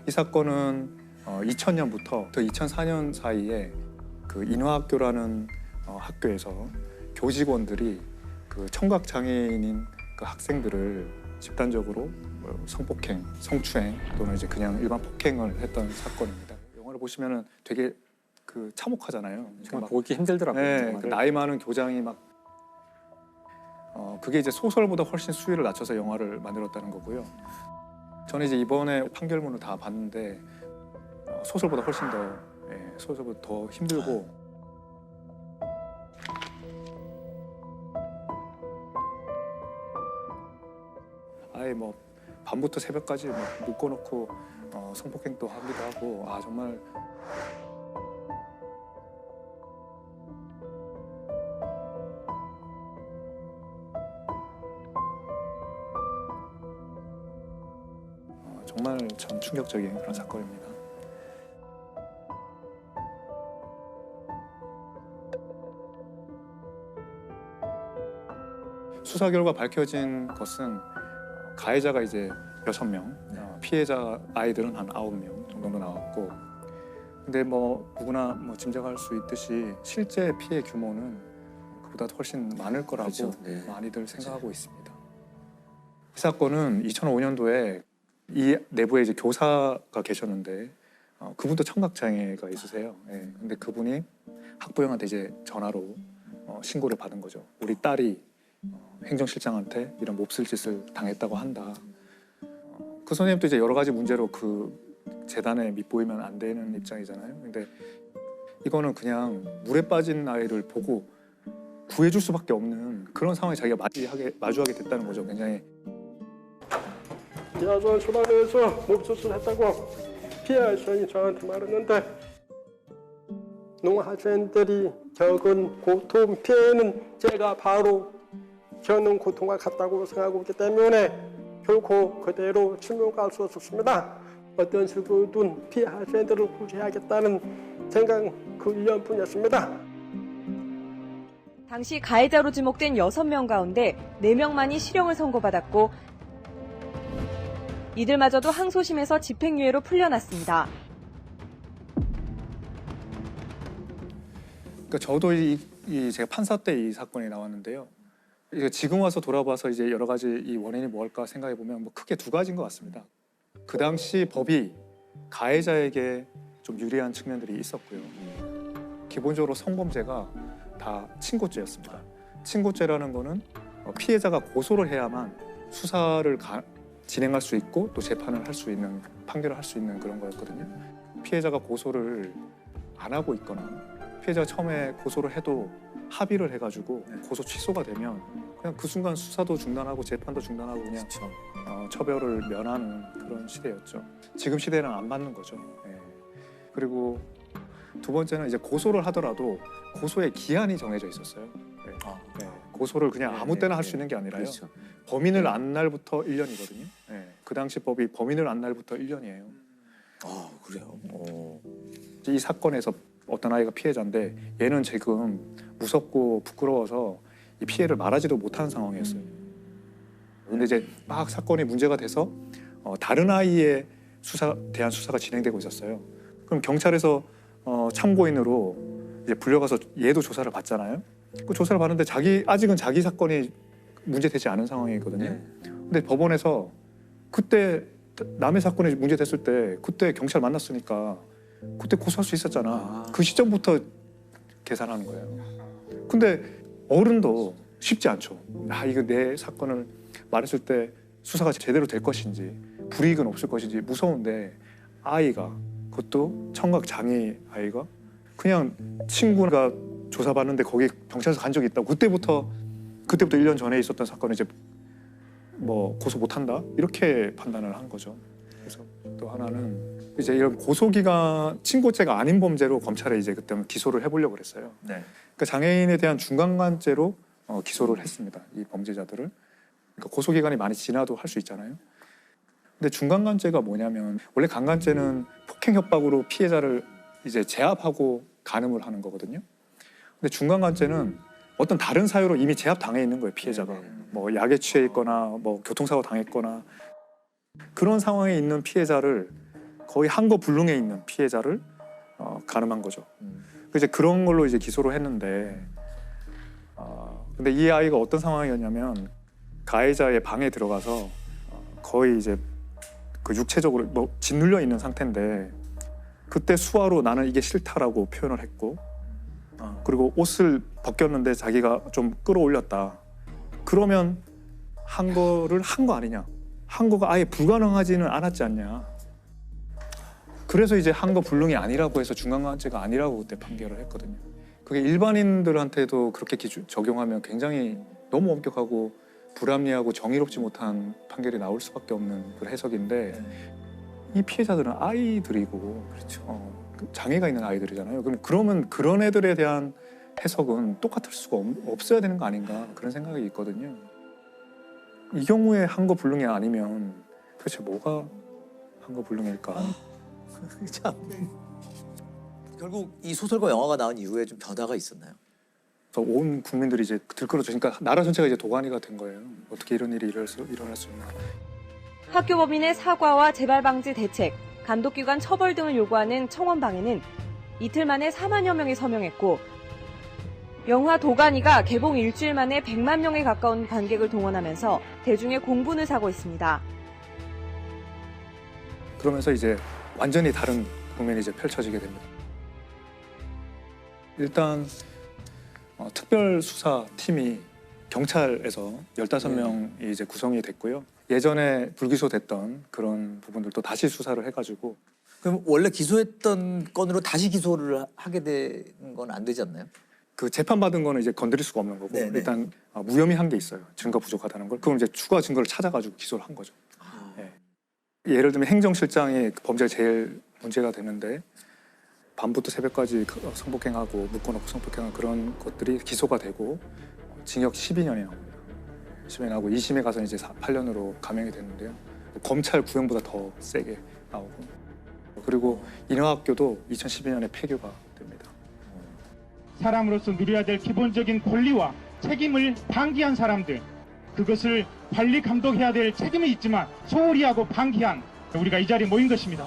이 사건은 2000년부터 2004년 사이에 그 인화학교라는 학교에서 교직원들이 그 청각 장애인인 그 학생들을 집단적으로 성폭행, 성추행 또는 이제 그냥 일반 폭행을 했던 사건입니다. 영화를 보시면은 되게 그 참혹하잖아요. 정말 보기 힘들더라고요. 네, 그 나이 많은 교장이 막 그게 이제 소설보다 훨씬 수위를 낮춰서 영화를 만들었다는 거고요. 저는 이제 이번에 판결문을 다 봤는데 소설보다 훨씬 더 소설보다 더 힘들고 아예 뭐 밤부터 새벽까지 막 묶어놓고 성폭행도 하기도 하고 정말 정말 참 충격적인 그런 사건입니다. 수사 결과 밝혀진 것은 가해자가 이제 6명, 피해자 아이들은 한 9명 정도 나왔고, 근데 뭐 누구나 뭐 짐작할 수 있듯이 실제 피해 규모는 그보다 훨씬 많을 거라고 그렇죠. 네. 많이들 생각하고 있습니다. 이 사건은 2005년도에 이 내부에 이제 교사가 계셨는데 그분도 청각 장애가 있으세요. 근데 그분이 학부형한테 이제 전화로 신고를 받은 거죠. 우리 딸이 행정실장한테 이런 몹쓸 짓을 당했다고 한다. 그 선생님도 이제 여러 가지 문제로 그 재단에 밑보이면 안 되는 입장이잖아요. 근데 이거는 그냥 물에 빠진 아이를 보고 구해줄 수밖에 없는 그런 상황에 자기가 마주하게 됐다는 거죠. 굉장히 여전 소방에서 몹쓸 했다고 피해 학생이 저한테 말했는데 농학생들이 겪은 고통 피해는 제가 바로 겪는 고통과 같다고 생각하고 있기 때문에 결코 그대로 침묵할 수 없었습니다. 어떤 식으로든 피해 학생들을 구제하겠다는 생각 그 일념뿐이었습니다. 당시 가해자로 지목된 6명 가운데 4명만이 실형을 선고받았고 이들마저도 항소심에서 집행유예로 풀려났습니다. 그러니까 저도 제가 판사 때 이 사건이 나왔는데요. 이제 지금 와서 돌아봐서 이제 여러 가지 이 원인이 뭘까 생각해 보면 뭐 크게 두 가지인 것 같습니다. 그 당시 법이 가해자에게 좀 유리한 측면들이 있었고요. 기본적으로 성범죄가 다 친고죄였습니다. 친고죄라는 거는 피해자가 고소를 해야만 수사를 진행할 수 있고 또 재판을 할 수 있는 판결을 할 수 있는 그런 거였거든요. 피해자가 고소를 안 하고 있거나 피해자가 처음에 고소를 해도 합의를 해가지고 고소 취소가 되면 그냥 그 순간 수사도 중단하고 재판도 중단하고 그냥 처벌을 면하는 그런 시대였죠. 지금 시대랑 안 맞는 거죠. 그리고 두 번째는 이제 고소를 하더라도 고소의 기한이 정해져 있었어요. 고소를 그냥 아무 때나 할 수 있는 게 아니라요. 그렇죠. 범인을 안 날부터 1년이거든요. 그 당시 법이 범인을 안 날부터 1년이에요. 그래요? 이 사건에서 어떤 아이가 피해자인데 얘는 지금 무섭고 부끄러워서 이 피해를 말하지도 못하는 상황이었어요. 근데 이제 막 사건이 문제가 돼서 다른 아이의 대한 수사가 진행되고 있었어요. 그럼 경찰에서 참고인으로 이제 불려가서 얘도 조사를 받잖아요. 그 조사를 받는데 아직은 자기 사건이 문제되지 않은 상황이거든요. 근데 법원에서 그때 남의 사건이 문제됐을 때 그때 경찰 만났으니까 그때 고소할 수 있었잖아. 그 시점부터 계산하는 거예요. 근데 어른도 쉽지 않죠. 이거 내 사건을 말했을 때 수사가 제대로 될 것인지 불이익은 없을 것인지 무서운데 아이가 그것도 청각 장애 아이가 그냥 친구가 조사받는데 거기 경찰서 간 적이 있다고 그때부터 1년 전에 있었던 사건을 이제 뭐 고소 못한다 이렇게 판단을 한 거죠. 그래서 또 하나는 이제 이런 고소기간 친고죄가 아닌 범죄로 검찰에 이제 그때 기소를 해보려고 그랬어요. 그러니까 장애인에 대한 중간간죄로 기소를 했습니다. 이 범죄자들을. 그러니까 고소기간이 많이 지나도 할 수 있잖아요. 근데 중간간죄가 뭐냐면 원래 강간죄는 폭행 협박으로 피해자를 이제 제압하고 간음을 하는 거거든요. 근데 중간간죄는 어떤 다른 사유로 이미 제압당해 있는 거예요, 피해자가. 뭐 약에 취해 있거나 뭐 교통사고 당했거나 그런 상황에 있는 피해자를 거의 한거불능에 있는 피해자를 가늠한 거죠. 이제 그런 걸로 이제 기소를 했는데, 근데 이 아이가 어떤 상황이었냐면 가해자의 방에 들어가서 거의 이제 그 육체적으로 뭐 짓눌려 있는 상태인데, 그때 수화로 나는 이게 싫다라고 표현을 했고, 그리고 옷을 벗겼는데 자기가 좀 끌어올렸다. 그러면 한 거를 한 거 아니냐? 한 거가 아예 불가능하지는 않았지 않냐? 그래서 이제 한 거 불능이 아니라고 해서 중간관죄가 아니라고 그때 판결을 했거든요. 그게 일반인들한테도 그렇게 적용하면 굉장히 너무 엄격하고 불합리하고 정의롭지 못한 판결이 나올 수밖에 없는 그런 해석인데, 이 피해자들은 아이들이고, 그렇죠. 장애가 있는 아이들이잖아요. 그러면 그런 애들에 대한 해석은 똑같을 수가 없어야 되는 거 아닌가, 그런 생각이 있거든요. 이 경우에 한 거 불능이 아니면 도대체 뭐가 한 거 불능일까? 참. 결국 이 소설과 영화가 나온 이후에 좀 변화가 있었나요? 그래서 온 국민들이 이제 들끓어져, 그러니까 나라 전체가 이제 도가니가 된 거예요. 어떻게 이런 일이 일어날 수 있나? 학교 법인의 사과와 재발 방지 대책, 감독기관 처벌 등을 요구하는 청원방에는 이틀 만에 4만여 명이 서명했고, 영화 도가니가 개봉 일주일 만에 100만 명에 가까운 관객을 동원하면서 대중의 공분을 사고 있습니다. 그러면서 이제 완전히 다른 국면이 이제 펼쳐지게 됩니다. 일단 특별수사팀이 경찰에서 15명이 이제 구성이 됐고요. 예전에 불기소됐던 그런 부분들도 다시 수사를 해가지고. 그럼 원래 기소했던 건으로 다시 기소를 하게 되는 건 안 되지 않나요? 그 재판받은 거는 이제 건드릴 수가 없는 거고, 네네. 일단 무혐의한 게 있어요. 증거 부족하다는 걸. 그럼 이제 추가 증거를 찾아가지고 기소를 한 거죠. 예. 예를 들면 행정실장이 범죄가 제일 문제가 되는데, 밤부터 새벽까지 성폭행하고 묶어놓고 성폭행한 그런 것들이 기소가 되고 징역 12년이 나옵니다. 10년이 나오고 2심에 가서 이제 8년으로 감형이 됐는데요. 검찰 구형보다 더 세게 나오고, 그리고 인하학교도 2012년에 폐교가 됩니다. 사람으로서 누려야 될 기본적인 권리와 책임을 방기한 사람들, 그것을 관리 감독해야 될 책임이 있지만 소홀히 하고 방기한 우리가 이 자리에 모인 것입니다.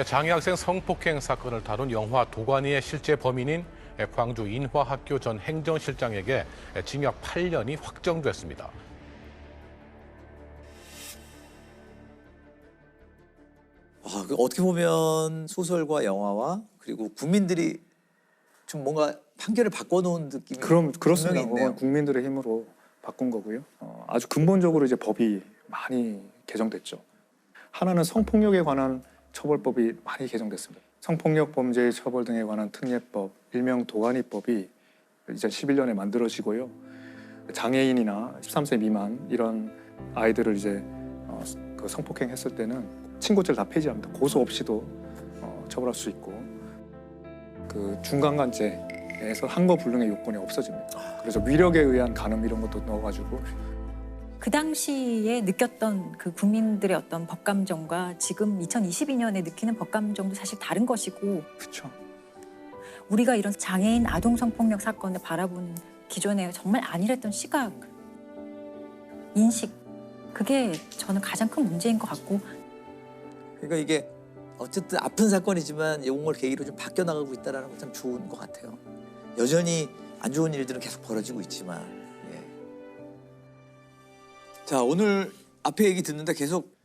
장애 학생 성폭행 사건을 다룬 영화 도가니의 실제 범인인 광주 인화학교 전 행정실장에게 징역 8년이 확정됐습니다. 어떻게 보면 소설과 영화와 그리고 국민들이 좀 뭔가 판결을 바꿔놓은 느낌이 그렇습니다. 분명히 있네요. 국민들의 힘으로 바꾼 거고요. 아주 근본적으로 이제 법이 많이 개정됐죠. 하나는 성폭력에 관한 처벌법이 많이 개정됐습니다. 성폭력 범죄의 처벌 등에 관한 특례법, 일명 도가니법이 2011년에 만들어지고요. 장애인이나 13세 미만 이런 아이들을 이제 그 성폭행했을 때는 친고죄를 다 폐지합니다. 고소 없이도 처벌할 수 있고, 그 중간관죄에서 한거 불능의 요건이 없어집니다. 그래서 위력에 의한 간음 이런 것도 넣어가지고. 그 당시에 느꼈던 그 국민들의 어떤 법감정과 지금 2022년에 느끼는 법감정도 사실 다른 것이고, 그렇죠. 우리가 이런 장애인 아동 성폭력 사건을 바라보는 기존에 정말 안일했던 시각, 인식, 그게 저는 가장 큰 문제인 것 같고. 그러니까 이게 어쨌든 아픈 사건이지만 용어를 계기로 좀 바뀌어나가고 있다는 건 참 좋은 것 같아요. 여전히 안 좋은 일들은 계속 벌어지고 있지만. 예. 자, 오늘 앞에 얘기 듣는데 계속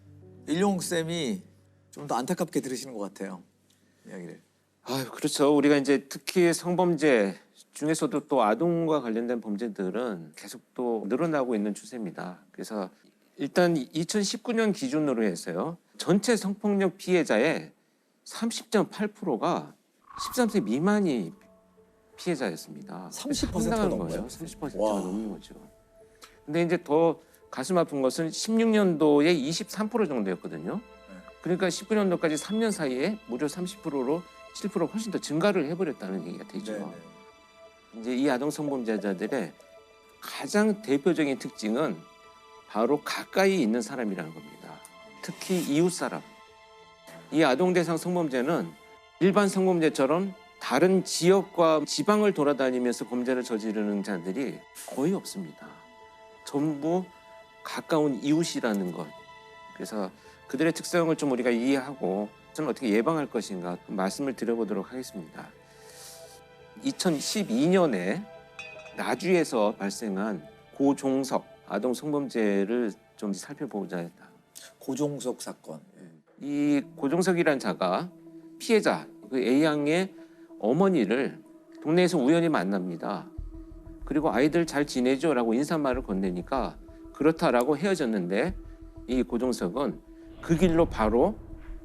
일용 쌤이 좀 더 안타깝게 들으시는 것 같아요. 이야기를. 아유, 그렇죠. 우리가 이제 특히 성범죄 중에서도 또 아동과 관련된 범죄들은 계속 또 늘어나고 있는 추세입니다. 그래서 일단 2019년 기준으로 해서요, 전체 성폭력 피해자의 30.8%가 13세 미만이 피해자였습니다. 30%가 상당한 넘은 거예요. 거예요? 30%가 와. 넘는 거죠. 근데 이제 더 가슴 아픈 것은 16년도에 23% 정도였거든요. 그러니까 19년도까지 3년 사이에 무려 30%로 7% 훨씬 더 증가를 해버렸다는 얘기가 되죠. 네네. 이제 이 아동 성범죄자들의 가장 대표적인 특징은 바로 가까이 있는 사람이라는 겁니다. 특히 이웃 사람. 이 아동 대상 성범죄는 일반 성범죄처럼 다른 지역과 지방을 돌아다니면서 범죄를 저지르는 자들이 거의 없습니다. 전부 가까운 이웃이라는 것. 그래서 그들의 특성을 좀 우리가 이해하고 저는 어떻게 예방할 것인가 말씀을 드려보도록 하겠습니다. 2012년에 나주에서 발생한 고종석 아동 성범죄를 좀 살펴보자 했다. 고종석 사건. 이 고종석이란 자가 피해자 그 A양의 어머니를 동네에서 우연히 만납니다. 그리고 아이들 잘 지내죠라고 인사말을 건네니까 그렇다라고 헤어졌는데 이 고종석은 그 길로 바로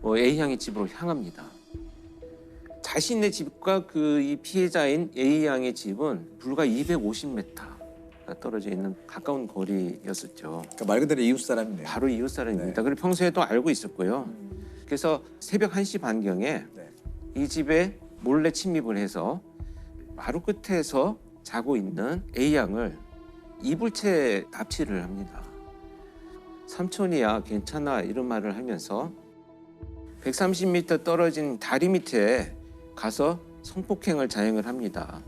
A양의 집으로 향합니다. 자신의 집과 그 이 피해자인 A양의 집은 불과 250m가 떨어져 있는 가까운 거리였었죠. 그러니까 말 그대로 이웃 사람이네요. 바로 이웃 사람입니다. 그리고 평소에도 알고 있었고요. 그래서 새벽 1시 반경에 네. 이 집에 몰래 침입을 해서 마루 끝에서 자고 있는 A양을 이불채 납치를 합니다. 삼촌이야 괜찮아 이런 말을 하면서 130m 떨어진 다리 밑에 가서 성폭행을 자행을 합니다.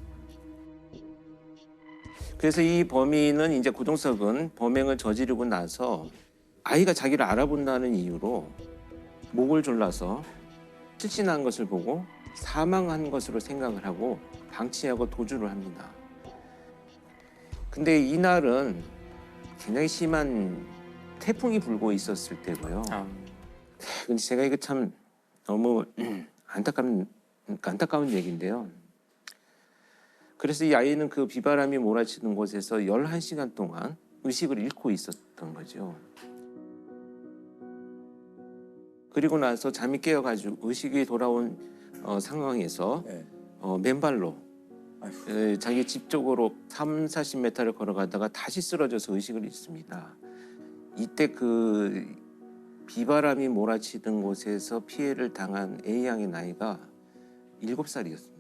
그래서 이 범인은 이제 고종석은 범행을 저지르고 나서 아이가 자기를 알아본다는 이유로 목을 졸라서 실신한 것을 보고 사망한 것으로 생각을 하고 방치하고 도주를 합니다. 근데 이날은 굉장히 심한 태풍이 불고 있었을 때고요. 근데 제가 이거 참 너무 안타까운 얘기인데요. 그래서 이 아이는 그 비바람이 몰아치는 곳에서 11시간 동안 의식을 잃고 있었던 거죠. 그리고 나서 잠이 깨어가지고 의식이 돌아온 상황에서 네. 맨발로 자기 집 쪽으로 30-40m를 걸어가다가 다시 쓰러져서 의식을 잃습니다. 이때 그 비바람이 몰아치던 곳에서 피해를 당한 A양의 나이가 7살이었습니다.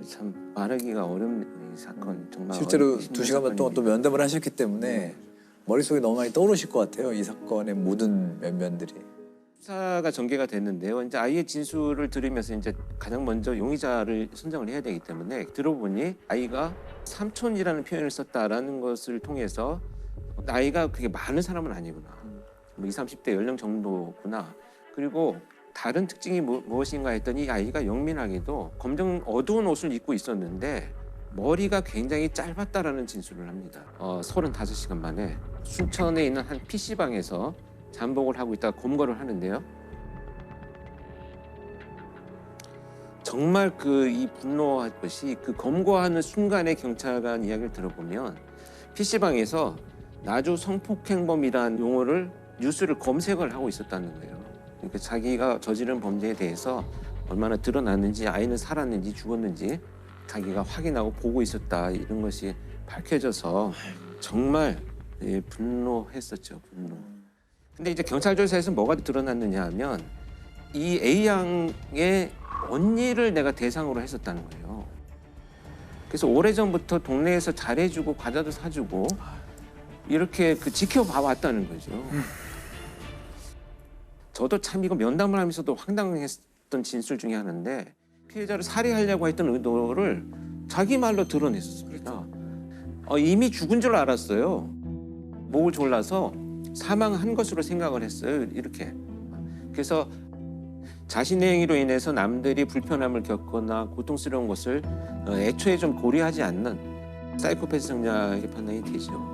참 말하기가 어려운 이 사건 정말 실제로 힘든 2시간 동안 또 사건입니다. 면담을 하셨기 때문에 머릿속에 너무 많이 떠오르실 것 같아요. 이 사건의 모든 면면들이. 수사가 전개가 됐는데요. 이제 아이의 진술을 들으면서 이제 가장 먼저 용의자를 선정을 해야 되기 때문에 들어보니 아이가 삼촌이라는 표현을 썼다라는 것을 통해서 나이가 그렇게 많은 사람은 아니구나. 뭐 20, 30대 연령 정도구나. 그리고 다른 특징이 무엇인가 했더니 이 아이가 영민하게도 검정 어두운 옷을 입고 있었는데 머리가 굉장히 짧았다라는 진술을 합니다. 35시간 만에 순천에 있는 한 PC방에서 잠복을 하고 있다가 검거를 하는데요. 정말 이 분노할 것이 그 검거하는 순간의 경찰관 이야기를 들어보면 PC방에서 나주 성폭행범이라는 용어를 뉴스를 검색을 하고 있었다는 거예요. 그러니까 자기가 저지른 범죄에 대해서 얼마나 드러났는지 아이는 살았는지 죽었는지 자기가 확인하고 보고 있었다 이런 것이 밝혀져서 정말 분노했었죠. 분노. 근데 이제 경찰 조사에서 뭐가 드러났느냐 하면 이 A양의 언니를 내가 대상으로 했었다는 거예요. 그래서 오래전부터 동네에서 잘해주고 과자도 사주고 이렇게 지켜봐 왔다는 거죠. 저도 참 이거 면담을 하면서도 황당했던 진술 중에 하나인데 피해자를 살해하려고 했던 의도를 자기 말로 드러냈었습니다. 이미 죽은 줄 알았어요. 목을 졸라서 사망한 것으로 생각을 했어요. 이렇게. 그래서 자신의 행위로 인해서 남들이 불편함을 겪거나 고통스러운 것을 애초에 좀 고려하지 않는 사이코패스 성향의 판단이 되죠.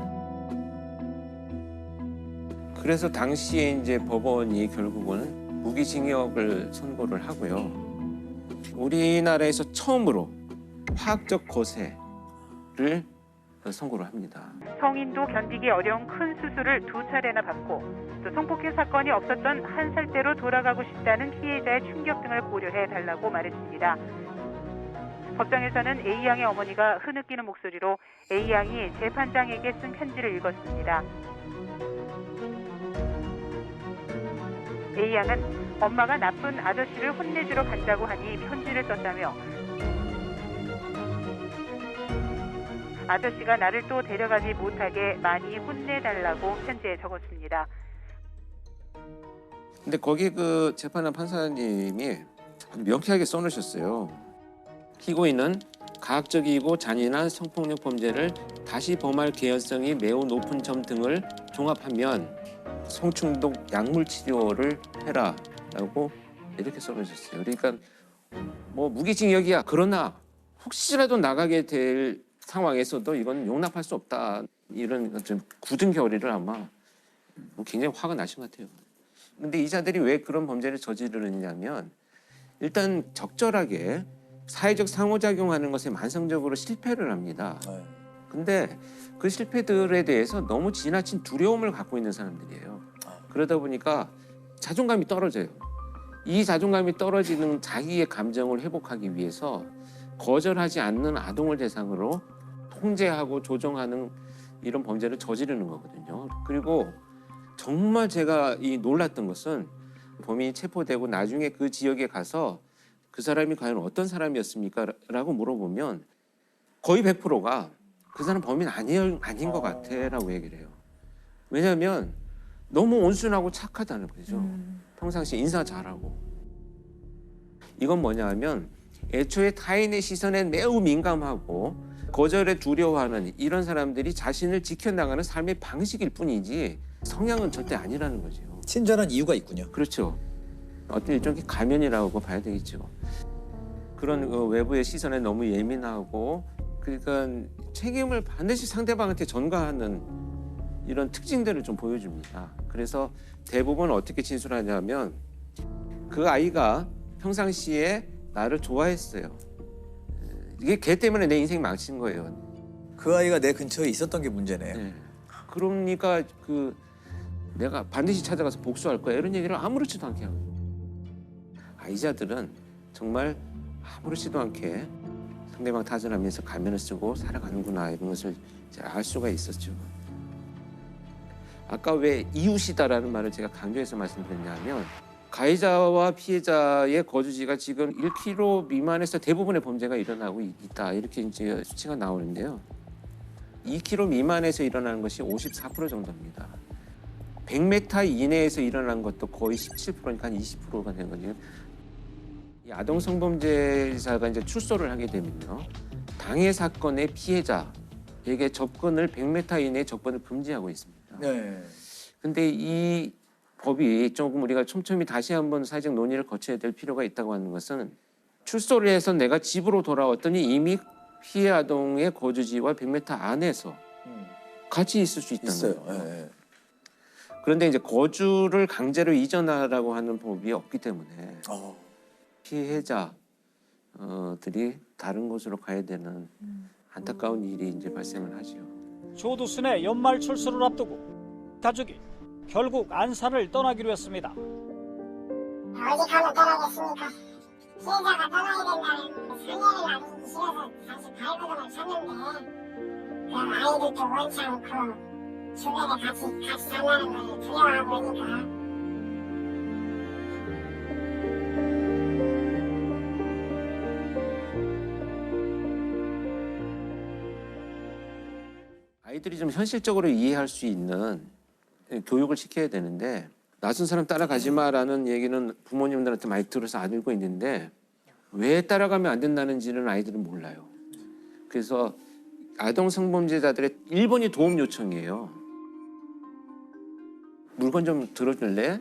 그래서 당시에 이제 법원이 결국은 무기징역을 선고를 하고요. 우리나라에서 처음으로 화학적 거세를 선고를 합니다. 성인도 견디기 어려운 큰 수술을 2차례나 받고 또 성폭행 사건이 없었던 한 살대로 돌아가고 싶다는 피해자의 충격 등을 고려해 달라고 말했습니다. 법정에서는 A양의 어머니가 흐느끼는 목소리로 A양이 재판장에게 쓴 편지를 읽었습니다. A양은 엄마가 나쁜 아저씨를 혼내주러 간다고 하니 편지를 썼다며 아저씨가 나를 또 데려가지 못하게 많이 혼내달라고 편지에 적었습니다. 근데 거기 재판한 판사님이 명쾌하게 써놓으셨어요. 피고인은 가학적이고 잔인한 성폭력 범죄를 다시 범할 개연성이 매우 높은 점 등을 종합하면 성충동 약물 치료를 해라라고 이렇게 써놓으셨어요. 그러니까 뭐 무기징역이야. 그러나 혹시라도 나가게 될 상황에서도 이건 용납할 수 없다. 이런 좀 굳은 결의를 아마 뭐 굉장히 화가 나신 것 같아요. 근데 이자들이 왜 그런 범죄를 저지르느냐면 일단 적절하게 사회적 상호작용하는 것에 만성적으로 실패를 합니다. 근데 그 실패들에 대해서 너무 지나친 두려움을 갖고 있는 사람들이에요. 그러다 보니까 자존감이 떨어져요. 이 자존감이 떨어지는 자기의 감정을 회복하기 위해서 거절하지 않는 아동을 대상으로 통제하고 조정하는 이런 범죄를 저지르는 거거든요. 그리고 정말 제가 놀랐던 것은 범인이 체포되고 나중에 그 지역에 가서 그 사람이 과연 어떤 사람이었습니까? 라고 물어보면 거의 100%가 그 사람 범인 아닌 것 같아 라고 얘기를 해요. 왜냐하면 너무 온순하고 착하다는 거죠. 평상시에 인사 잘하고. 이건 뭐냐 하면 애초에 타인의 시선에 매우 민감하고 거절에 두려워하는 이런 사람들이 자신을 지켜나가는 삶의 방식일 뿐이지 성향은 절대 아니라는 거죠. 친절한 이유가 있군요. 그렇죠. 어떤 일종의 가면이라고 봐야 되겠죠. 그런 외부의 시선에 너무 예민하고 그러니까 책임을 반드시 상대방한테 전가하는 이런 특징들을 좀 보여줍니다. 그래서 대부분 어떻게 진술하냐면 그 아이가 평상시에 나를 좋아했어요. 이게 걔 때문에 내 인생이 망친 거예요. 그 아이가 내 근처에 있었던 게 문제네요. 네. 그러니까 내가 반드시 찾아가서 복수할 거야 이런 얘기를 아무렇지도 않게 하고 아이자들은 정말 아무렇지도 않게 상대방 탓을 하면서 가면을 쓰고 살아가는구나 이런 것을 제가 알 수가 있었죠. 아까 왜 이웃이다라는 말을 제가 강조해서 말씀드렸냐면 가해자와 피해자의 거주지가 지금 1km 미만에서 대부분의 범죄가 일어나고 있다 이렇게 이제 수치가 나오는데요. 2km 미만에서 일어나는 것이 54% 정도입니다. 100m 이내에서 일어난 것도 거의 17%니까 한 20%가 된 거죠. 이 아동 성범죄자가 이제 출소를 하게 되면요, 당해 사건의 피해자에게 접근을 100m 이내에 접근을 금지하고 있습니다. 네. 근데 이 법이 조금 우리가 촘촘히 다시 한번 사회적 논의를 거쳐야 될 필요가 있다고 하는 것은 출소를 해서 내가 집으로 돌아왔더니 이미 피해 아동의 거주지와 100m 안에서 같이 있을 수 있다는 있어요. 거예요. 네. 그런데 이제 거주를 강제로 이전하라고 하는 법이 없기 때문에 피해자들이 다른 곳으로 가야 되는 안타까운 일이 이제 발생을 하죠. 조두순의 연말 출소를 앞두고 가족이 결국 안산을 떠나기로 했습니다. 어디 가면 떠나겠습니까? 피해자가 떠나야 된다는 상해를 나누기 싫어서 사실 발버둥을 쳤는데 그 아이들도 원치 않고 주변에 같이 산다는 걸 두려워하고 그러니까 아이들이 좀 현실적으로 이해할 수 있는 교육을 시켜야 되는데 낯선 사람 따라가지 마라는 얘기는 부모님들한테 많이 들어서 알고 있는데 왜 따라가면 안 된다는지는 아이들은 몰라요. 그래서 아동 성범죄자들의 1번이 도움 요청이에요. 물건 좀 들어줄래?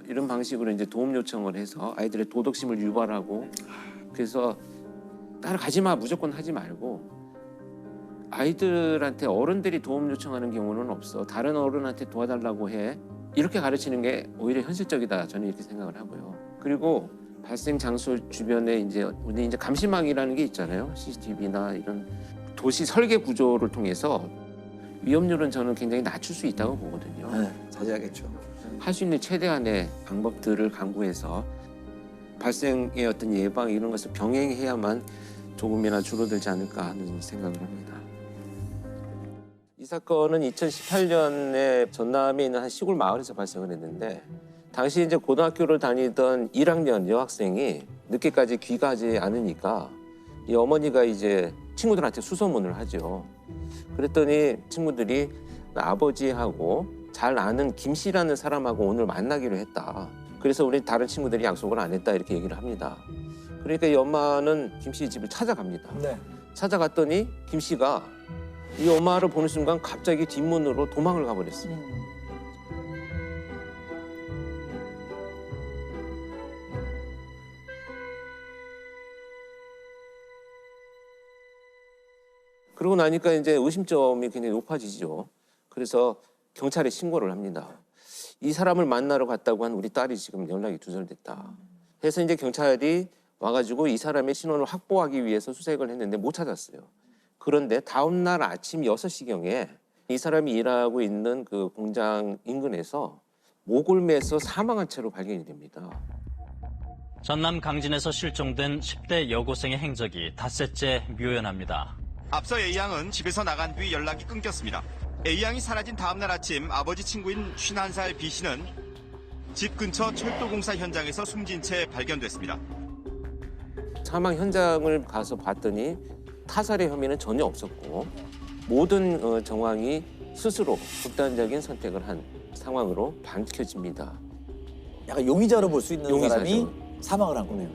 이런 방식으로 이제 도움 요청을 해서 아이들의 도덕심을 유발하고 그래서 따라가지 마 무조건 하지 말고 아이들한테 어른들이 도움 요청하는 경우는 없어. 다른 어른한테 도와달라고 해. 이렇게 가르치는 게 오히려 현실적이다. 저는 이렇게 생각을 하고요. 그리고 발생 장소 주변에 우리 이제 감시망이라는 게 있잖아요. CCTV나 이런 도시 설계 구조를 통해서 위험률은 저는 굉장히 낮출 수 있다고 보거든요. 네, 자제하겠죠. 할 수 있는 최대한의 방법들을 강구해서 발생의 어떤 예방 이런 것을 병행해야만 조금이나 줄어들지 않을까 하는 생각을 합니다. 이 사건은 2018년에 전남에 있는 한 시골 마을에서 발생을 했는데 당시 이제 고등학교를 다니던 1학년 여학생이 늦게까지 귀가하지 않으니까 이 어머니가 이제 친구들한테 수소문을 하죠. 그랬더니 친구들이 아버지하고 잘 아는 김 씨라는 사람하고 오늘 만나기로 했다. 그래서 우리 다른 친구들이 약속을 안 했다 이렇게 얘기를 합니다. 그러니까 이 엄마는 김 씨 집을 찾아갑니다. 네. 찾아갔더니 김 씨가 이 엄마를 보는 순간 갑자기 뒷문으로 도망을 가버렸어요. 그러고 나니까 이제 의심점이 굉장히 높아지죠. 그래서 경찰에 신고를 합니다. 이 사람을 만나러 갔다고 한 우리 딸이 지금 연락이 두절됐다. 해서 이제 경찰이 와가지고 이 사람의 신원을 확보하기 위해서 수색을 했는데 못 찾았어요. 그런데 다음 날 아침 6시경에 이 사람이 일하고 있는 그 공장 인근에서 목을 매서 사망한 채로 발견이 됩니다. 전남 강진에서 실종된 10대 여고생의 행적이 닷새째 묘연합니다. 앞서 A양은 집에서 나간 뒤 연락이 끊겼습니다. A양이 사라진 다음 날 아침 아버지 친구인 51살 B씨는 집 근처 철도공사 현장에서 숨진 채 발견됐습니다. 사망 현장을 가서 봤더니 타살의 혐의는 전혀 없었고 모든 정황이 스스로 극단적인 선택을 한 상황으로 밝혀집니다. 약간 용의자로 볼 수 있는 용의자죠. 사람이 사망을 한 거네요.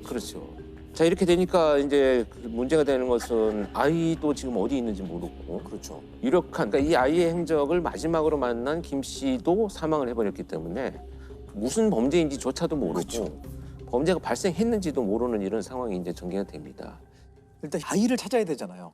그렇죠. 자, 이렇게 되니까 이제 문제가 되는 것은 아이도 지금 어디 있는지 모르고, 그렇죠. 유력한, 그러니까 이 아이의 행적을 마지막으로 만난 김 씨도 사망을 해버렸기 때문에 무슨 범죄인지조차도 모르고 그렇죠. 범죄가 발생했는지도 모르는 이런 상황이 이제 전개가 됩니다. 일단 아이를 찾아야 되잖아요.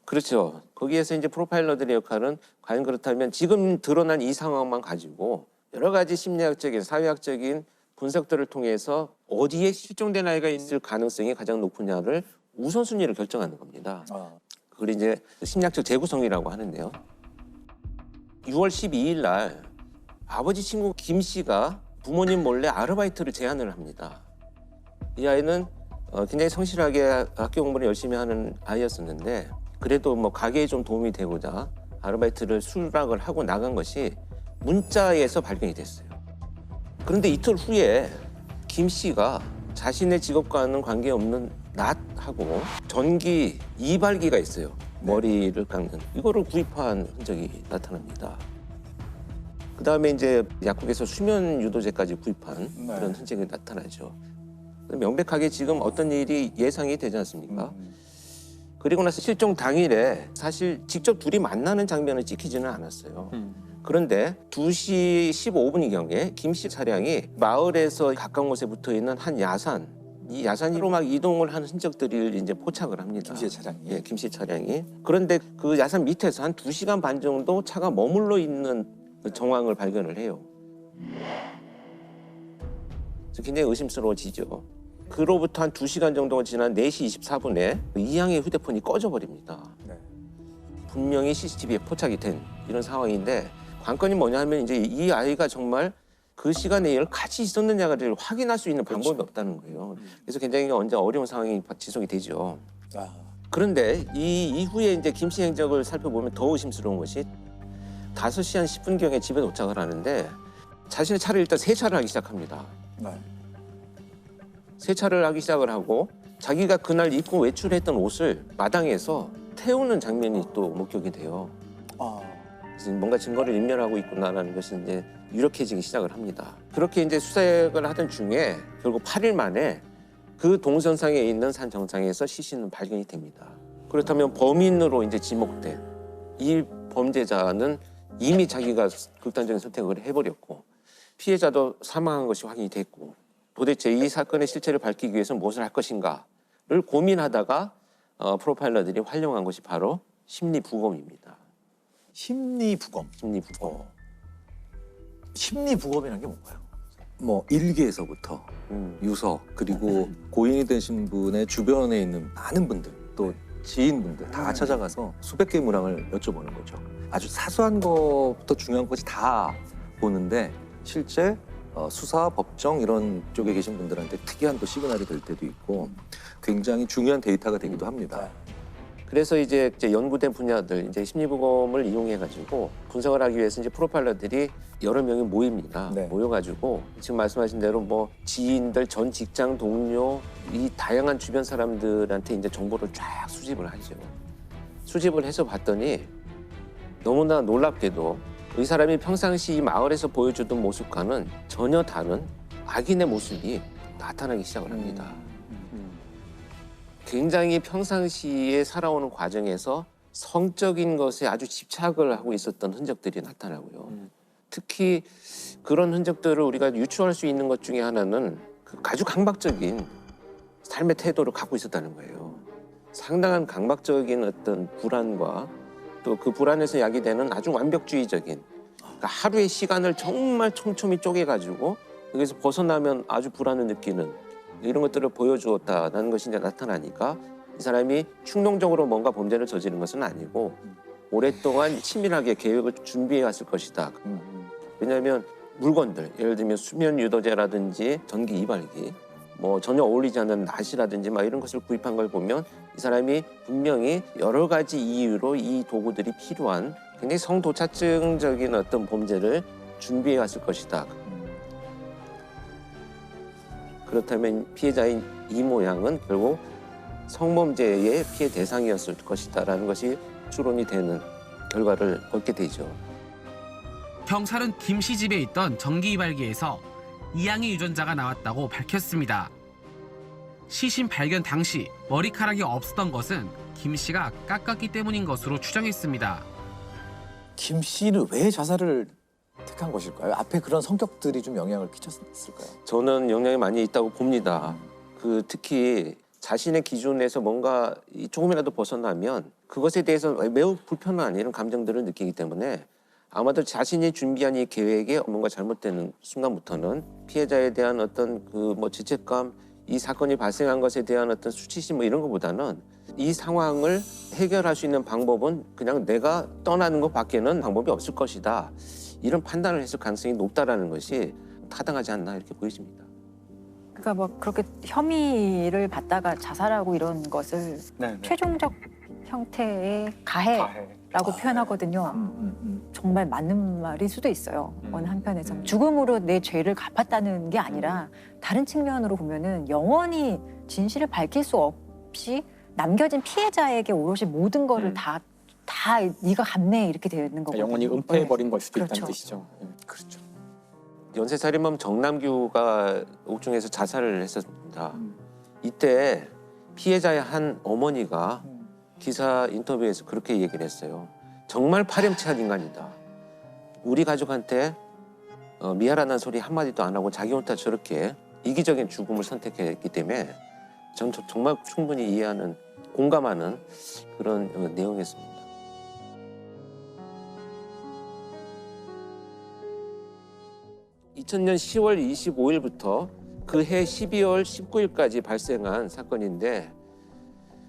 그렇죠. 거기에서 이제 프로파일러들의 역할은 과연 그렇다면 지금 드러난 이 상황만 가지고 여러 가지 심리학적인, 사회학적인 분석들을 통해서 어디에 실종된 아이가 있을 가능성이 가장 높으냐를 우선순위를 결정하는 겁니다. 그걸 이제 심리학적 재구성이라고 하는데요. 6월 12일 날 아버지 친구 김 씨가 부모님 몰래 아르바이트를 제안을 합니다. 이 아이는 굉장히 성실하게 학교 공부를 열심히 하는 아이였었는데 그래도 뭐 가게에 좀 도움이 되고자 아르바이트를 수락을 하고 나간 것이 문자에서 발견이 됐어요. 그런데 이틀 후에 김 씨가 자신의 직업과는 관계없는 낫하고 전기 이발기가 있어요. 머리를 깎는 이거를 구입한 흔적이 나타납니다. 그 다음에 이제 약국에서 수면 유도제까지 구입한 그런 흔적이 나타나죠. 명백하게 지금 어떤 일이 예상이 되지 않습니까? 그리고 나서 실종 당일에 사실 직접 둘이 만나는 장면을 찍히지는 않았어요. 그런데 2시 15분경에 김 씨 차량이 마을에서 가까운 곳에 붙어 있는 한 야산, 이 야산으로 막 이동을 하는 흔적들을 이제 포착을 합니다. 김 씨 차량이? 예, 김 씨 차량이. 그런데 그 야산 밑에서 한 2시간 반 정도 차가 머물러 있는 그 정황을 발견을 해요. 그래서 굉장히 의심스러워지죠. 그로부터 한 2시간 정도가 지난 4시 24분에 이양의 휴대폰이 꺼져버립니다. 분명히 CCTV에 포착이 된 이런 상황인데 관건이 뭐냐 하면 이제 이 아이가 정말 그 시간에 이걸 같이 있었느냐를 확인할 수 있는 방법이 없다는 거예요. 그래서 굉장히 언제 어려운 상황이 지속이 되죠. 그런데 이 이후에 이제 김 씨 행적을 살펴보면 더 의심스러운 것이 5시 한 10분경에 집에 도착을 하는데 자신의 차를 일단 세차를 하기 시작합니다. 세차를 하기 시작을 하고 자기가 그날 입고 외출했던 옷을 마당에서 태우는 장면이 또 목격이 돼요. 그래서 뭔가 증거를 인멸하고 있구나라는 것이 이제 유력해지기 시작을 합니다. 그렇게 이제 수색을 하던 중에 결국 8일 만에 그 동선상에 있는 산 정상에서 시신은 발견이 됩니다. 그렇다면 범인으로 이제 지목된 이 범죄자는 이미 자기가 극단적인 선택을 해버렸고 피해자도 사망한 것이 확인이 됐고 도대체 이 사건의 실체를 밝히기 위해서 무엇을 할 것인가를 고민하다가 프로파일러들이 활용한 것이 바로 심리부검입니다. 심리부검. 심리부검이라는 게 뭔가요? 뭐 일기에서부터 유서 그리고 고인이 되신 분의 주변에 있는 많은 분들 또 지인분들 다 찾아가서 수백 개의 문항을 여쭤보는 거죠. 아주 사소한 것부터 중요한 것까지 다 보는데 실제 수사, 법정 이런 쪽에 계신 분들한테 특이한 또 시그널이 될 때도 있고 굉장히 중요한 데이터가 되기도 합니다. 그래서 이제 연구된 분야들 이제 심리부검을 이용해가지고 분석을 하기 위해서 이제 프로파일러들이 여러 명이 모입니다. 모여가지고 지금 말씀하신 대로 뭐 지인들, 전 직장 동료 이 다양한 주변 사람들한테 이제 정보를 쫙 수집을 하죠. 수집을 해서 봤더니 너무나 놀랍게도 이 사람이 평상시 이 마을에서 보여주던 모습과는 전혀 다른 악인의 모습이 나타나기 시작을 합니다. 굉장히 평상시에 살아오는 과정에서 성적인 것에 아주 집착을 하고 있었던 흔적들이 나타나고요. 특히 그런 흔적들을 우리가 유추할 수 있는 것 중에 하나는 그 아주 강박적인 삶의 태도를 갖고 있었다는 거예요. 상당한 강박적인 어떤 불안과 또 그 불안에서 야기되는 아주 완벽주의적인, 그러니까 하루의 시간을 정말 촘촘히 쪼개가지고 여기서 벗어나면 아주 불안을 느끼는 이런 것들을 보여주었다는 것이 이제 나타나니까 이 사람이 충동적으로 뭔가 범죄를 저지른 것은 아니고 오랫동안 치밀하게 계획을 준비해 왔을 것이다. 왜냐하면 물건들, 예를 들면 수면 유도제라든지 전기 이발기, 뭐 전혀 어울리지 않는 낫이라든지 막 이런 것을 구입한 걸 보면 이 사람이 분명히 여러 가지 이유로 이 도구들이 필요한 굉장히 성도착증적인 어떤 범죄를 준비해 왔을 것이다. 그렇다면 피해자인 이 모양은 결국 성범죄의 피해 대상이었을 것이다라는 것이 추론이 되는 결과를 얻게 되죠. 경찰은 김 씨 집에 있던 전기 이발기에서 이양의 유전자가 나왔다고 밝혔습니다. 시신 발견 당시 머리카락이 없었던 것은 김 씨가 깎았기 때문인 것으로 추정했습니다. 김 씨는 왜 자살을 택한 것일까요? 앞에 그런 성격들이 좀 영향을 끼쳤을까요? 저는 영향이 많이 있다고 봅니다. 특히 자신의 기준에서 뭔가 조금이라도 벗어나면 그것에 대해서 매우 불편한 이런 감정들을 느끼기 때문에 아마도 자신이 준비한 이 계획에 뭔가 잘못되는 순간부터는 피해자에 대한 어떤 그 뭐 죄책감, 이 사건이 발생한 것에 대한 어떤 수치심 뭐 이런 것보다는 이 상황을 해결할 수 있는 방법은 그냥 내가 떠나는 것밖에는 방법이 없을 것이다. 이런 판단을 했을 가능성이 높다라는 것이 타당하지 않나 이렇게 보여집니다. 그러니까 뭐 그렇게 혐의를 받다가 자살하고 이런 것을 최종적 형태의 가해라고 표현하거든요. 정말 맞는 말일 수도 있어요. 어느 한편에서 죽음으로 내 죄를 갚았다는 게 아니라 다른 측면으로 보면은 영원히 진실을 밝힐 수 없이 남겨진 피해자에게 오롯이 모든 거를 다 네가 갚네 이렇게 되어 있는 거거든요. 영원히 은폐해버린 걸 수도 그렇죠. 있다는 뜻이죠. 그렇죠. 연쇄살인범 정남규가 옥중에서 자살을 했었습니다. 이때 피해자의 한 어머니가 기사 인터뷰에서 그렇게 얘기를 했어요. 정말 파렴치한 인간이다. 우리 가족한테 미안하다는 소리 한마디도 안 하고 자기 혼자 저렇게 이기적인 죽음을 선택했기 때문에 전 정말 충분히 이해하는, 공감하는 그런 내용이었습니다. (2000년 10월 25일부터) 그해 12월 19일까지 발생한 사건인데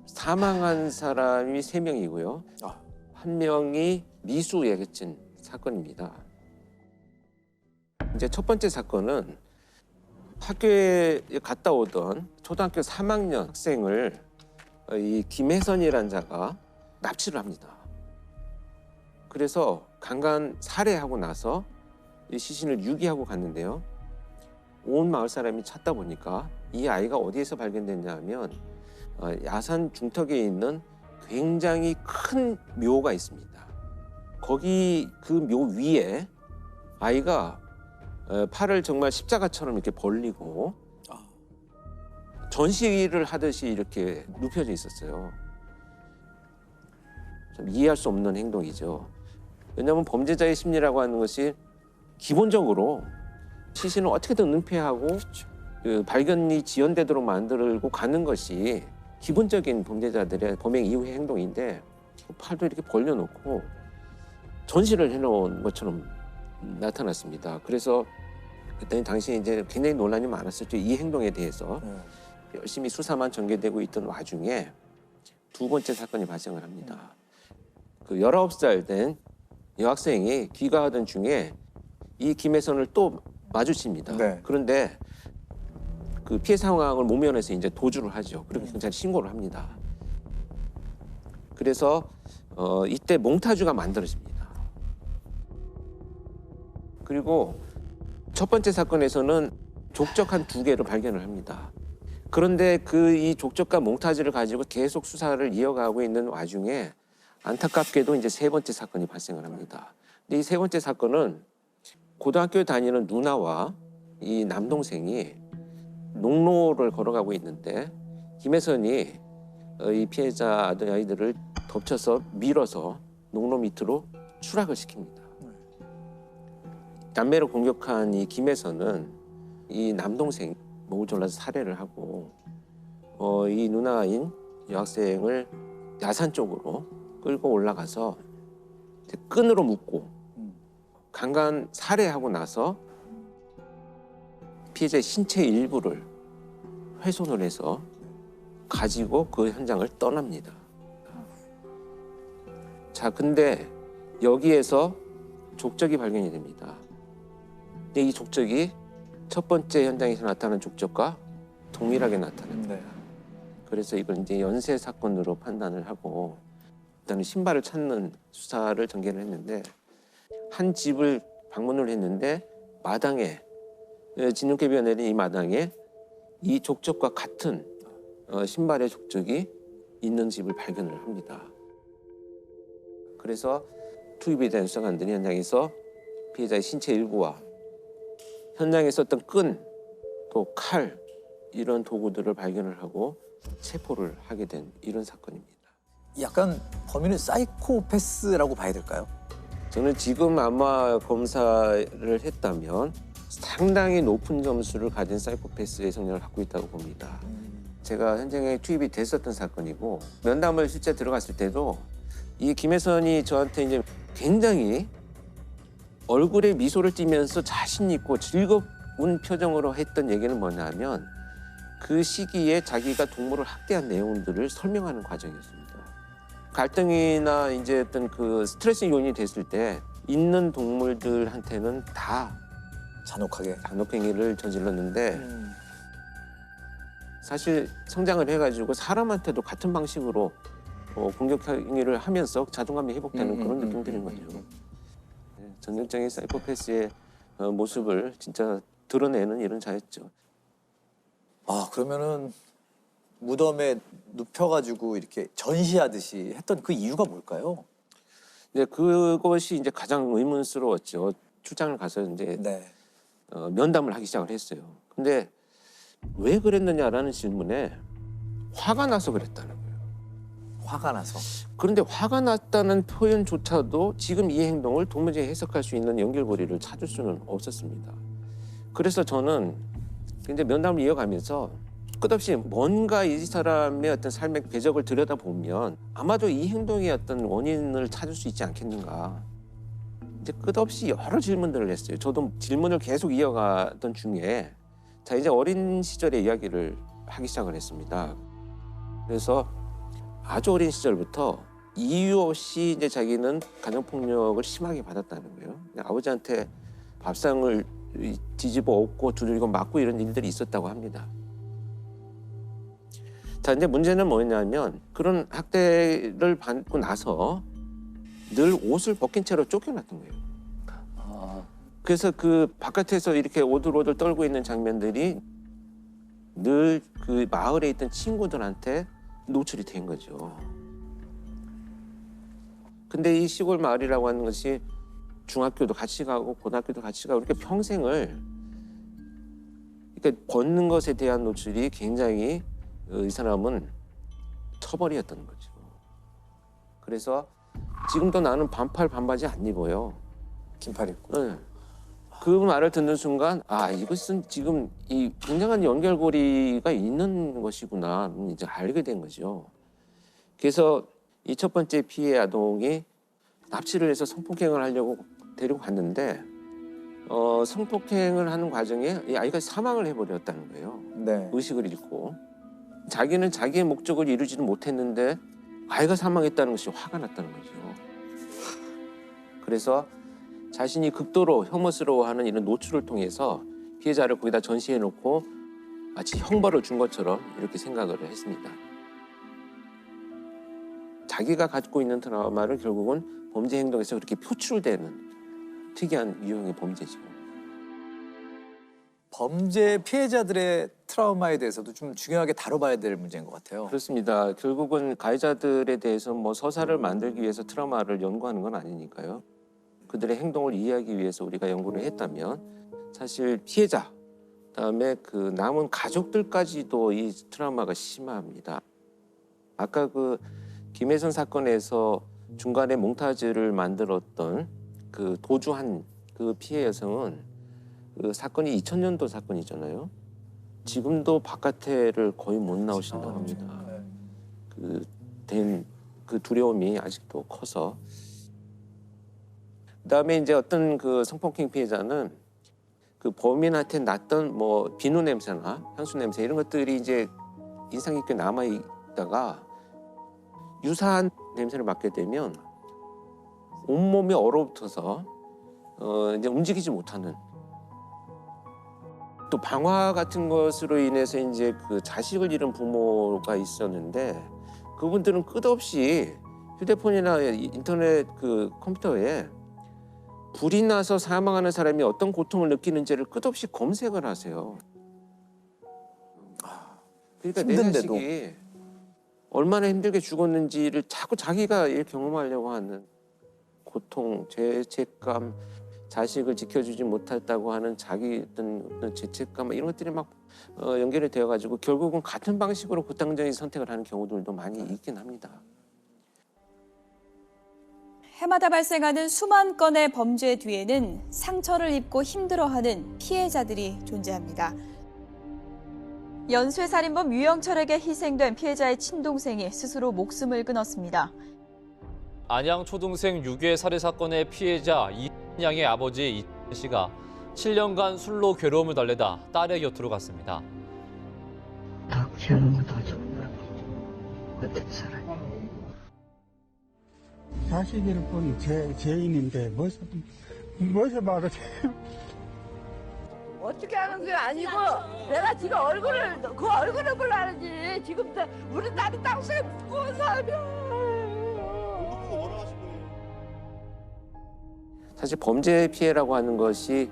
사망한 사람이 3명이고요. 한 명이 미수 예기친 사건입니다. 이제 첫 번째 사건은 학교에 갔다 오던 초등학교 3학년 학생을 이 김혜선이라는 자가 납치를 합니다. 그래서 강간 살해하고 나서 이 시신을 유기하고 갔는데요. 온 마을 사람이 찾다 보니까 이 아이가 어디에서 발견됐냐 하면 야산 중턱에 있는 굉장히 큰 묘가 있습니다. 거기 그 묘 위에 아이가 팔을 정말 십자가처럼 이렇게 벌리고 전시를 하듯이 이렇게 눕혀져 있었어요. 좀 이해할 수 없는 행동이죠. 왜냐하면 범죄자의 심리라고 하는 것이 기본적으로 시신을 어떻게든 은폐하고 그 발견이 지연되도록 만들고 가는 것이 기본적인 범죄자들의 범행 이후의 행동인데 팔도 이렇게 벌려놓고 전시를 해놓은 것처럼 나타났습니다. 그래서 그때 당시에 이제 굉장히 논란이 많았었죠. 이 행동에 대해서 열심히 수사만 전개되고 있던 와중에 두 번째 사건이 발생을 합니다. 그 19살 된 여학생이 귀가하던 중에 이 김혜선을 또 마주칩니다. 그런데 그 피해 상황을 모면해서 이제 도주를 하죠. 그리고 경찰에 신고를 합니다. 그래서 이때 몽타주가 만들어집니다. 그리고 첫 번째 사건에서는 족적 한 2개를 발견을 합니다. 그런데 이 족적과 몽타주를 가지고 계속 수사를 이어가고 있는 와중에 안타깝게도 이제 세 번째 사건이 발생을 합니다. 근데 이 세 번째 사건은 고등학교에 다니는 누나와 이 남동생이 농로를 걸어가고 있는데 김혜선이 이 피해자 아이들을 덮쳐서 밀어서 농로 밑으로 추락을 시킵니다. 남매를 공격한 이 김혜선은 이 남동생 목을 졸라서 살해를 하고 이 누나인 여학생을 야산 쪽으로 끌고 올라가서 이제 끈으로 묶고 강간 살해하고 나서 피해자의 신체 일부를 훼손을 해서 가지고 그 현장을 떠납니다. 자, 근데 여기에서 족적이 발견이 됩니다. 근데 이 족적이 첫 번째 현장에서 나타난 족적과 동일하게 나타납니다. 그래서 이걸 이제 연쇄 사건으로 판단을 하고 일단은 신발을 찾는 수사를 전개를 했는데 한 집을 방문을 했는데 마당에 진흙개비가 내린 이 마당에 이 족적과 같은 신발의 족적이 있는 집을 발견을 합니다. 그래서 투입이 된 수사관들이 현장에서 피해자의 신체 일부와 현장에 썼던 끈, 또 칼 이런 도구들을 발견을 하고 체포를 하게 된 이런 사건입니다. 약간 범인은 사이코패스라고 봐야 될까요? 저는 지금 아마 검사를 했다면 상당히 높은 점수를 가진 사이코패스의 성향을 갖고 있다고 봅니다. 제가 현장에 투입이 됐었던 사건이고 면담을 실제 들어갔을 때도 이 김혜선이 저한테 이제 굉장히 얼굴에 미소를 띠면서 자신 있고 즐거운 표정으로 했던 얘기는 뭐냐면 그 시기에 자기가 동물을 학대한 내용들을 설명하는 과정이었습니다. 갈등이나 이제 어떤 그 스트레스 요인이 됐을 때 있는 동물들한테는 다 잔혹행위를 저질렀는데 사실 성장을 해가지고 사람한테도 같은 방식으로 공격 행위를 하면서 자존감이 회복되는 그런 느낌들인 거죠. 전형적인 사이코패스의 모습을 진짜 드러내는 이런 자였죠. 아, 그러면은 무덤에 눕혀가지고 이렇게 전시하듯이 했던 그 이유가 뭘까요? 네, 그것이 이제 가장 의문스러웠죠. 출장을 가서 이제 면담을 하기 시작을 했어요. 근데 왜 그랬느냐라는 질문에 화가 나서 그랬다는 거예요. 화가 나서. 그런데 화가 났다는 표현조차도 지금 이 행동을 도무지 해석할 수 있는 연결고리를 찾을 수는 없었습니다. 그래서 저는 이제 면담을 이어가면서 끝없이 뭔가 이 사람의 어떤 삶의 궤적을 들여다보면 아마도 이 행동의 어떤 원인을 찾을 수 있지 않겠는가. 이제 끝없이 여러 질문들을 했어요. 저도 질문을 계속 이어가던 중에 자, 이제 어린 시절의 이야기를 하기 시작을 했습니다. 그래서 아주 어린 시절부터 이유 없이 이제 자기는 가정폭력을 심하게 받았다는 거예요. 아버지한테 밥상을 뒤집어 엎고 두들기고 맞고 이런 일들이 있었다고 합니다. 자, 이제 문제는 뭐냐면 그런 학대를 받고 나서 늘 옷을 벗긴 채로 쫓겨났던 거예요. 그래서 그 바깥에서 이렇게 오들오들 떨고 있는 장면들이 늘 그 마을에 있던 친구들한테 노출이 된 거죠. 근데 이 시골 마을이라고 하는 것이 중학교도 같이 가고 고등학교도 같이 가고 이렇게 평생을 이렇게 벗는 것에 대한 노출이 굉장히 이 사람은 처벌이었던 거죠. 그래서 지금도 나는 반팔 반바지 안 입어요. 긴팔 입고. 네. 그 말을 듣는 순간 아, 이것은 지금 이 굉장한 연결고리가 있는 것이구나 이제 알게 된 거죠. 그래서 이 첫 번째 피해 아동이 납치를 해서 성폭행을 하려고 데리고 갔는데 성폭행을 하는 과정에 이 아이가 사망을 해버렸다는 거예요. 의식을 잃고 자기는 자기의 목적을 이루지는 못했는데 아이가 사망했다는 것이 화가 났다는 거죠. 그래서 자신이 극도로 혐오스러워하는 이런 노출을 통해서 피해자를 거기다 전시해놓고 마치 형벌을 준 것처럼 이렇게 생각을 했습니다. 자기가 갖고 있는 트라우마를 결국은 범죄 행동에서 그렇게 표출되는 특이한 유형의 범죄죠. 범죄 피해자들의 트라우마에 대해서도 좀 중요하게 다뤄봐야 될 문제인 것 같아요. 그렇습니다. 결국은 가해자들에 대해서 뭐 서사를 만들기 위해서 트라우마를 연구하는 건 아니니까요. 그들의 행동을 이해하기 위해서 우리가 연구를 했다면 사실 피해자, 그다음에 그 남은 가족들까지도 이 트라우마가 심합니다. 아까 그 김혜선 사건에서 중간에 몽타주를 만들었던 그 도주한 그 피해 여성은 그 사건이 2000년도 사건이잖아요. 지금도 바깥에를 거의 못 나오신다고 합니다. 된 그 두려움이 아직도 커서. 그다음에 이제 어떤 그 성폭행 피해자는 그 범인한테 났던 뭐 비누 냄새나 향수 냄새 이런 것들이 이제 인상 깊게 남아 있다가 유사한 냄새를 맡게 되면 온몸이 얼어붙어서 이제 움직이지 못하는, 또 방화 같은 것으로 인해서 이제 그 자식을 잃은 부모가 있었는데 그분들은 끝없이 휴대폰이나 인터넷 그 컴퓨터에 불이 나서 사망하는 사람이 어떤 고통을 느끼는지를 끝없이 검색을 하세요. 그러니까 내 힘든데도. 자식이 얼마나 힘들게 죽었는지를 자꾸 자기가 경험하려고 하는 고통, 죄책감, 자식을 지켜주지 못했다고 하는 자기 어떤 죄책감 이런 것들이 막 연결이 되어가지고 결국은 같은 방식으로 극단적인 선택을 하는 경우들도 많이 있긴 합니다. 해마다 발생하는 수만 건의 범죄 뒤에는 상처를 입고 힘들어하는 피해자들이 존재합니다. 연쇄살인범 유영철에게 희생된 피해자의 친동생이 스스로 목숨을 끊었습니다. 안양 초등생 유괴 살해 사건의 피해자 이양의 아버지 이천 씨가 7년간 술로 괴로움을 달래다 딸의 곁으로 갔습니다. 다 키우는 것도 정말 어떻게 살아요? 자식을 본 죄인인데 무엇을 말을 해요? 어떻게 하는 게 아니고 내가 지금 그 얼굴을 보려는지 지금 우리 딸이 땅속에 묻고 살면. 사실 범죄 피해라고 하는 것이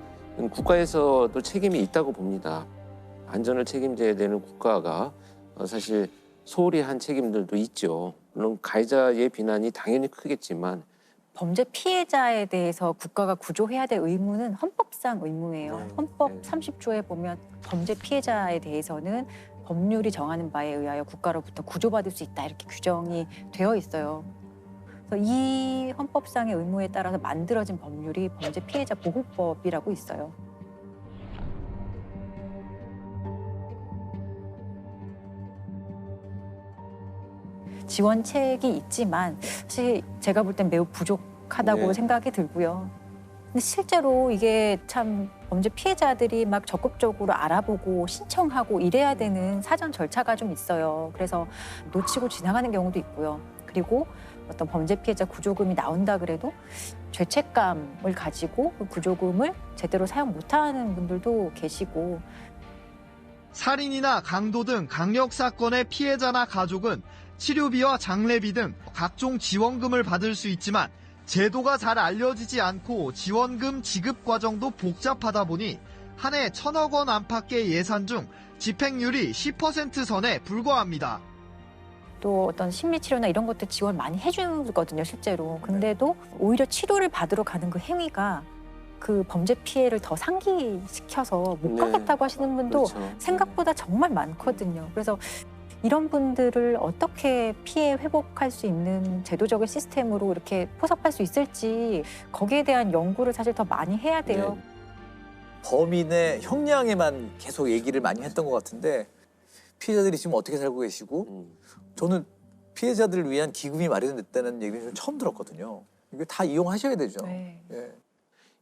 국가에서도 책임이 있다고 봅니다. 안전을 책임져야 되는 국가가 사실 소홀히 한 책임들도 있죠. 물론 가해자의 비난이 당연히 크겠지만 범죄 피해자에 대해서 국가가 구조해야 될 의무는 헌법상 의무예요. 헌법 30조에 보면 범죄 피해자에 대해서는 법률이 정하는 바에 의하여 국가로부터 구조받을 수 있다 이렇게 규정이 되어 있어요. 그래서 이 헌법상의 의무에 따라서 만들어진 법률이 범죄 피해자 보호법이라고 있어요. 지원책이 있지만 사실 제가 볼 땐 매우 부족하다고 생각이 들고요. 근데 실제로 이게 참 범죄 피해자들이 막 적극적으로 알아보고 신청하고 이래야 되는 사전 절차가 좀 있어요. 그래서 놓치고 지나가는 경우도 있고요. 그리고 어떤 범죄 피해자 구조금이 나온다 그래도 죄책감을 가지고 그 구조금을 제대로 사용 못하는 분들도 계시고. 살인이나 강도 등 강력 사건의 피해자나 가족은 치료비와 장례비 등 각종 지원금을 받을 수 있지만 제도가 잘 알려지지 않고 지원금 지급 과정도 복잡하다 보니 한 해 1,000억 원 안팎의 예산 중 집행률이 10% 선에 불과합니다. 또 어떤 심리치료나 이런 것들 지원 많이 해주거든요, 실제로. 근데도 오히려 치료를 받으러 가는 그 행위가 그 범죄 피해를 더 상기시켜서 못 가겠다고 하시는 분도 생각보다 정말 많거든요. 그래서 이런 분들을 어떻게 피해 회복할 수 있는 제도적인 시스템으로 이렇게 포섭할 수 있을지 거기에 대한 연구를 사실 더 많이 해야 돼요. 범인의 형량에만 계속 얘기를 많이 했던 것 같은데 피해자들이 지금 어떻게 살고 계시고 저는 피해자들을 위한 기금이 마련됐다는 얘기를 좀 처음 들었거든요. 이거 다 이용하셔야 되죠.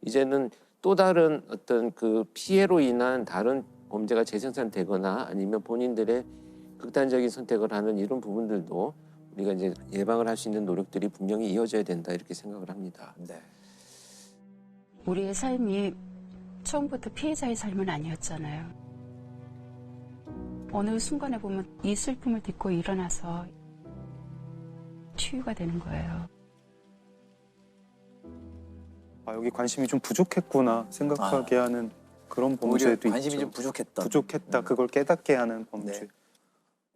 이제는 또 다른 어떤 그 피해로 인한 다른 범죄가 재생산되거나 아니면 본인들의 극단적인 선택을 하는 이런 부분들도 우리가 이제 예방을 할 수 있는 노력들이 분명히 이어져야 된다 이렇게 생각을 합니다. 우리의 삶이 처음부터 피해자의 삶은 아니었잖아요. 어느 순간에 보면 이 슬픔을 딛고 일어나서 치유가 되는 거예요. 아, 여기 관심이 좀 부족했구나 생각하게 하는 그런 범죄도 있죠. 관심이 좀 부족했다. 그걸 깨닫게 하는 범죄.